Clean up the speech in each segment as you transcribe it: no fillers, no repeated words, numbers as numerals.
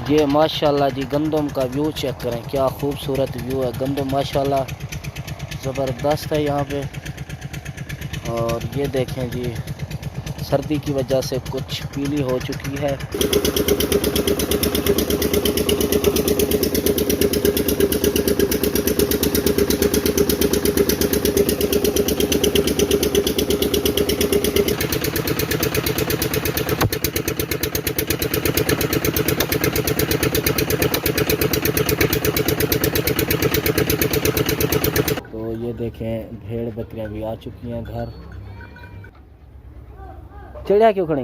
ये माशाल्लाह जी गंदम का व्यू चेक करें, क्या खूबसूरत व्यू है। गंदम माशाल्लाह ज़बरदस्त है यहाँ पे। और ये देखें जी, सर्दी की वजह से कुछ पीली हो चुकी है। तो ये देखें भेड़ बकरियां भी आ चुकी हैं घर। चिड़िया क्यों खड़ी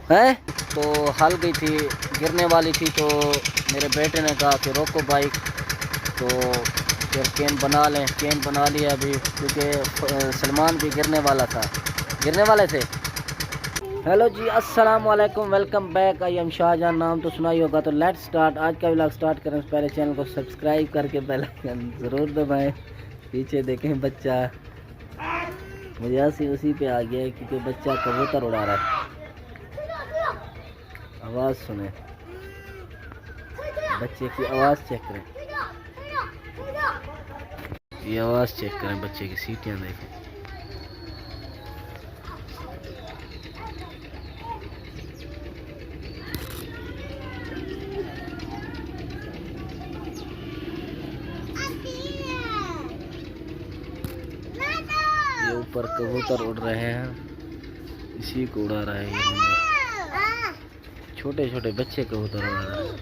हैं? तो हल गई थी, गिरने वाली थी, तो मेरे बेटे ने कहा कि रोको बाइक। तो फिर चेन बना लें, चेन बना लिया अभी, क्योंकि सलमान भी गिरने वाला था, गिरने वाले थे। हेलो जी, अस्सलाम वालेकुम, welcome back. I am Shahjahan, नाम तो सुना ही होगा। तो लेट्स स्टार्ट। आज का व्लॉग स्टार्ट करने से पहले चैनल को सब्सक्राइब करके बेल आइकन ज़रूर दबाएं। पीछे देखें बच्चा, मुझे हंसी उसी पे आ गया है क्योंकि बच्चा कबूतर उड़ा रहा है। आवाज़ सुने, बच्चे की आवाज़ चेक करें, ये आवाज़ चेक करें, बच्चे की सीटियाँ देखें। ये ऊपर कबूतर उड़ रहे हैं, इसी को उड़ा रहा है ये बंदा। छोटे छोटे बच्चे कबूतर उड़ा रहे हैं।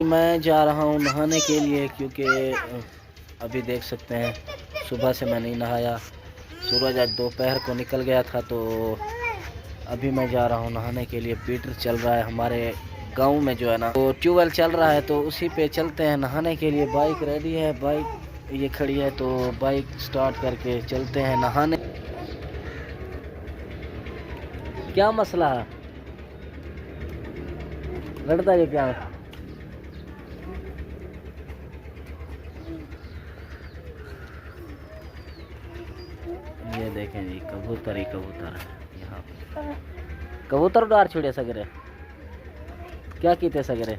मैं जा रहा हूँ नहाने के लिए, क्योंकि अभी देख सकते हैं सुबह से मैं नहीं नहाया। सूरज आज दोपहर को निकल गया था, तो अभी मैं जा रहा हूँ नहाने के लिए। पीटर चल रहा है हमारे गांव में जो है ना, तो ट्यूबवेल चल रहा है, तो उसी पे चलते हैं नहाने के लिए। बाइक रेडी है, बाइक ये खड़ी है, तो बाइक स्टार्ट करके चलते हैं नहाने। क्या मसला है, लड़ता है क्या? ये देखें जी, कबूतर ही कबूतर है यहाँ पे। कबूतर उड़ार छोड़े सगरे, क्या कीते सगरे?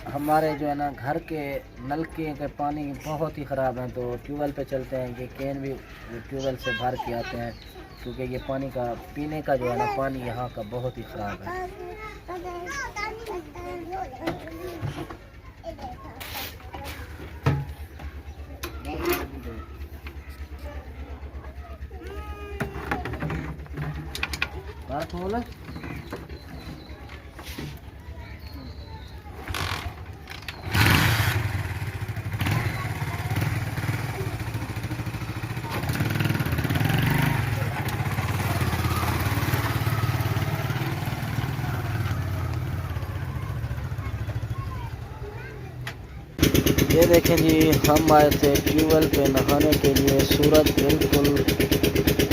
हमारे जो है ना घर के नलके के पानी बहुत ही ख़राब हैं, तो ट्यूबवेल पे चलते हैं। ये कैन भी ट्यूबवेल से भर के आते हैं, क्योंकि ये पानी का पीने का जो है ना पानी यहाँ का बहुत ही ख़राब है। बात बोला, ये देखें जी, हम आए थे ट्यूबवेल पे नहाने के लिए। सूरज बिल्कुल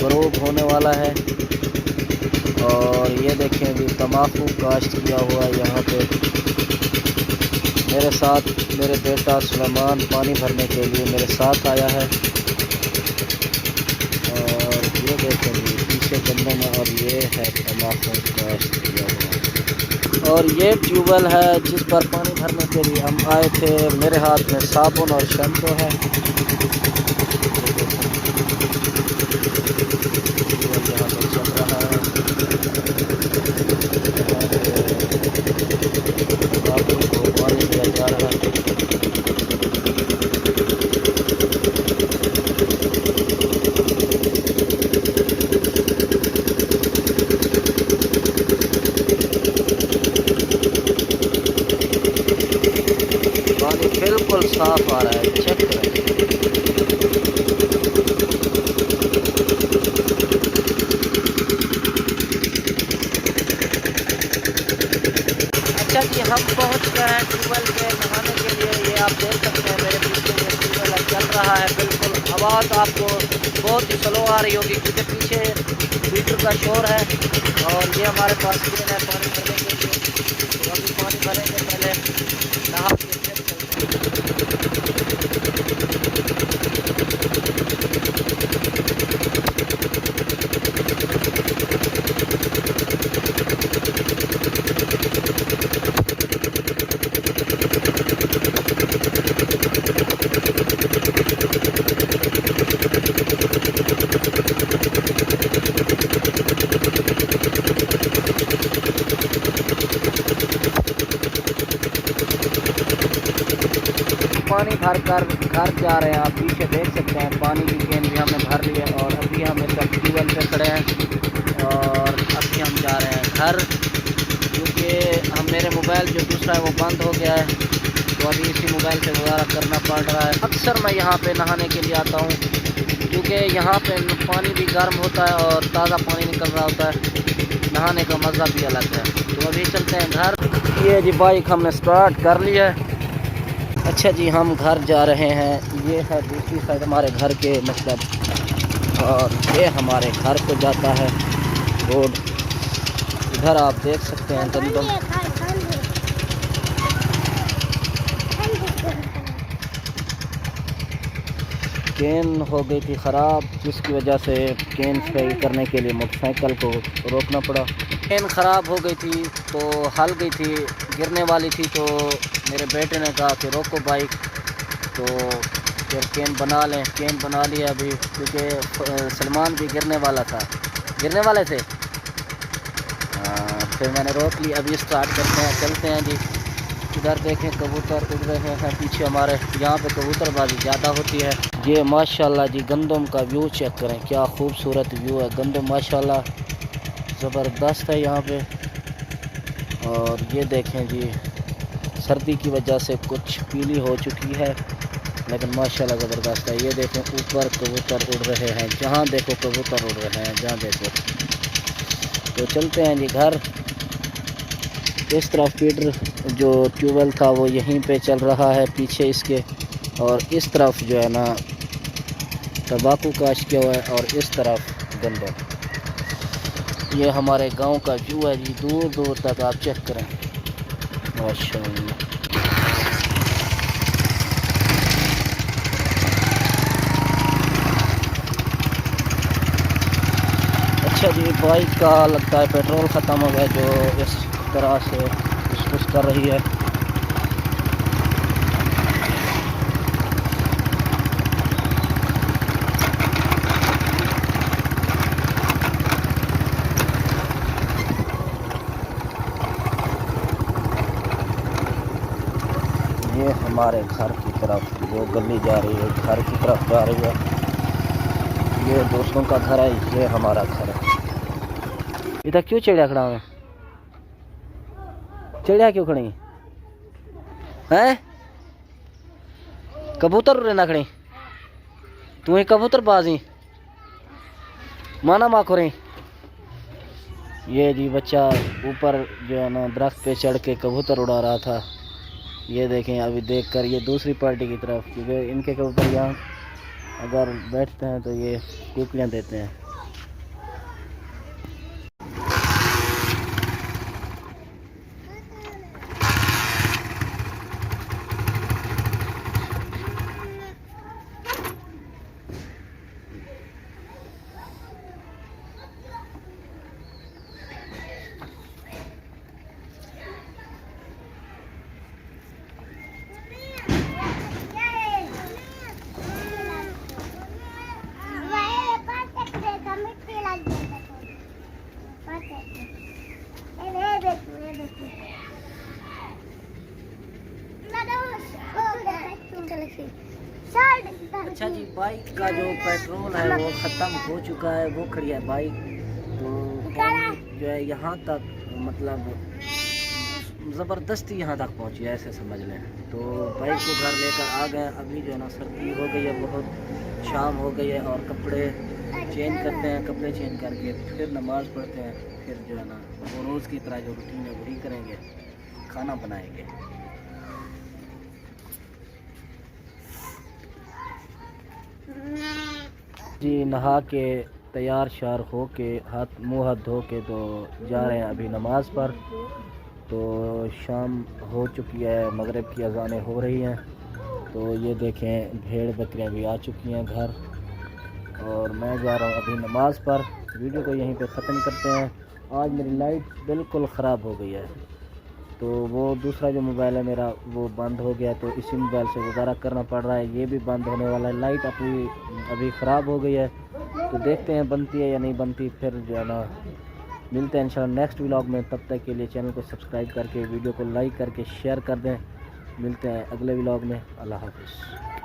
गरूब होने वाला है। और ये देखें जी, तम्बाकू काश्त किया हुआ है यहाँ पे। मेरे साथ मेरे बेटा सुलेमान पानी भरने के लिए मेरे साथ आया है। और ये देखें जी, पीछे गंदम है, और ये है तम्बाकू काश्त किया हुआ। और ये ट्यूबवेल है जिस पर पानी भरने के लिए हम आए थे। मेरे हाथ में साबुन और शैम्पू है। यहाँ पर चल रहा है, बाबू को पानी दिया जा रहा है। पानी बिल्कुल साफ आ रहा है, चेक करें। अच्छा जी, हम पहुंच गए हैं ट्यूबवेल पे नहाने के लिए। ये आप देख सकते हैं मेरे पीछे ये ट्यूबवेल चल रहा है बिल्कुल। आवाज़ आपको बहुत ही स्लो आ रही होगी क्योंकि पीछे मीटर का शोर है। और ये हमारे पास केन है पानी भरने के लिए। तो अभी पानी भरेंगे, पहले नहा के फिर पानी भर कर घर जा रहे हैं। आप पीछे देख सकते हैं पानी की केन भी हमने भर ली है। और अभी हम इस ट्यूबवेल पे खड़े हैं और अभी हम जा रहे हैं घर, क्योंकि मेरे मोबाइल जो दूसरा है वो बंद हो गया है। तो अभी इसी मोबाइल से गुजारा करना पड़ रहा है। अक्सर मैं यहाँ पे नहाने के लिए आता हूँ क्योंकि यहाँ पे पानी भी गर्म होता है और ताज़ा पानी निकल रहा होता है। नहाने का मज़ा भी अलग है। तो अभी चलते हैं घर। ये जी बाइक हमने स्टार्ट कर ली है। अच्छा जी, हम घर जा रहे हैं। ये है दूसरी साइड हमारे घर के मतलब, और ये हमारे घर को जाता है रोड। इधर आप देख सकते हैं गंदम। केन हो गई थी ख़राब, जिसकी वजह से केन सही करने के लिए मोटरसाइकिल को रोकना पड़ा। केन ख़राब हो गई थी तो हल गई थी, गिरने वाली थी। तो मेरे बेटे ने कहा कि रोको बाइक, तो फिर केन बना लें। केन बना लिया अभी, क्योंकि सलमान भी गिरने वाला था, गिरने वाले थे। फिर मैंने रोक ली। अभी स्टार्ट करते हैं, चलते हैं जी। इधर देखें कबूतर उड़ रहे हैं पीछे हमारे। यहाँ पे कबूतरबाजी ज़्यादा होती है। ये माशाल्लाह जी गंदम का व्यू चेक करें, क्या खूबसूरत व्यू है। गंदम माशाल्लाह ज़बरदस्त है यहाँ पे। और ये देखें जी, सर्दी की वजह से कुछ पीली हो चुकी है, लेकिन माशाल्लाह ज़बरदस्त है। ये देखें ऊपर कबूतर उड़ रहे हैं, जहाँ देखो कबूतर उड़ रहे हैं, जहाँ देखो। तो चलते हैं जी घर। इस तरफ फीडर जो ट्यूबवेल था वो यहीं पे चल रहा है पीछे इसके। और इस तरफ जो है ना तंबाकू काश किया हुआ है, और इस तरफ गंदम। ये हमारे गांव का व्यू है जी, दूर दूर तक आप चेक करें माशाल्लाह। अच्छा जी, बाइक का लगता है पेट्रोल ख़त्म हो गया, जो इस तरह से खुश कर रही है। ये हमारे घर की तरफ वो गली जा रही है, घर की तरफ जा रही है। ये दोस्तों का घर है, ये हमारा घर है। इधर क्यों चिड़िया खड़ा है? चिड़िया क्यों खड़ी है? कबूतर रहना खड़ी, तू ही कबूतर बाजी माना माखो रही। ये जी बच्चा ऊपर जो है ना दरख्त पे चढ़ के कबूतर उड़ा रहा था। ये देखें अभी देखकर ये दूसरी पार्टी की तरफ, क्योंकि इनके कबूतर यहाँ अगर बैठते हैं तो ये कुकलियाँ देते हैं। अच्छा जी, बाइक का जो पेट्रोल है वो ख़त्म हो चुका है, वो खड़ी है बाइक। तो जो है यहाँ तक मतलब ज़बरदस्ती यहाँ तक पहुँची है, ऐसे समझ लें। तो बाइक को घर लेकर आ गए। अभी जो है ना सर्दी हो गई है, बहुत शाम हो गई है, और कपड़े चेंज करते हैं। कपड़े चेंज करके फिर नमाज़ पढ़ते हैं। फिर जो है ना वो रोज़ की तरह जो रूटीन है वही करेंगे, खाना बनाएंगे। जी नहा के तैयार शार हो के मुँह हाथ धो के तो जा रहे हैं अभी नमाज़ पर। तो शाम हो चुकी है, मगरिब की अज़ानें हो रही हैं। तो ये देखें भेड़ बकरियां भी आ चुकी हैं घर, और मैं जा रहा हूँ अभी नमाज़ पर। वीडियो को यहीं पे ख़त्म करते हैं। आज मेरी लाइट बिल्कुल ख़राब हो गई है, तो वो दूसरा जो मोबाइल है मेरा वो बंद हो गया, तो इसी मोबाइल से गुजारा करना पड़ रहा है। ये भी बंद होने वाला है, लाइट अभी ख़राब हो गई है। तो देखते हैं बनती है या नहीं बनती, फिर जो है ना मिलते हैं इंशाल्लाह नेक्स्ट व्लॉग में। तब तक के लिए चैनल को सब्सक्राइब करके वीडियो को लाइक करके शेयर कर दें। मिलते हैं अगले व्लॉग में। अल्लाह हाफ़िज़।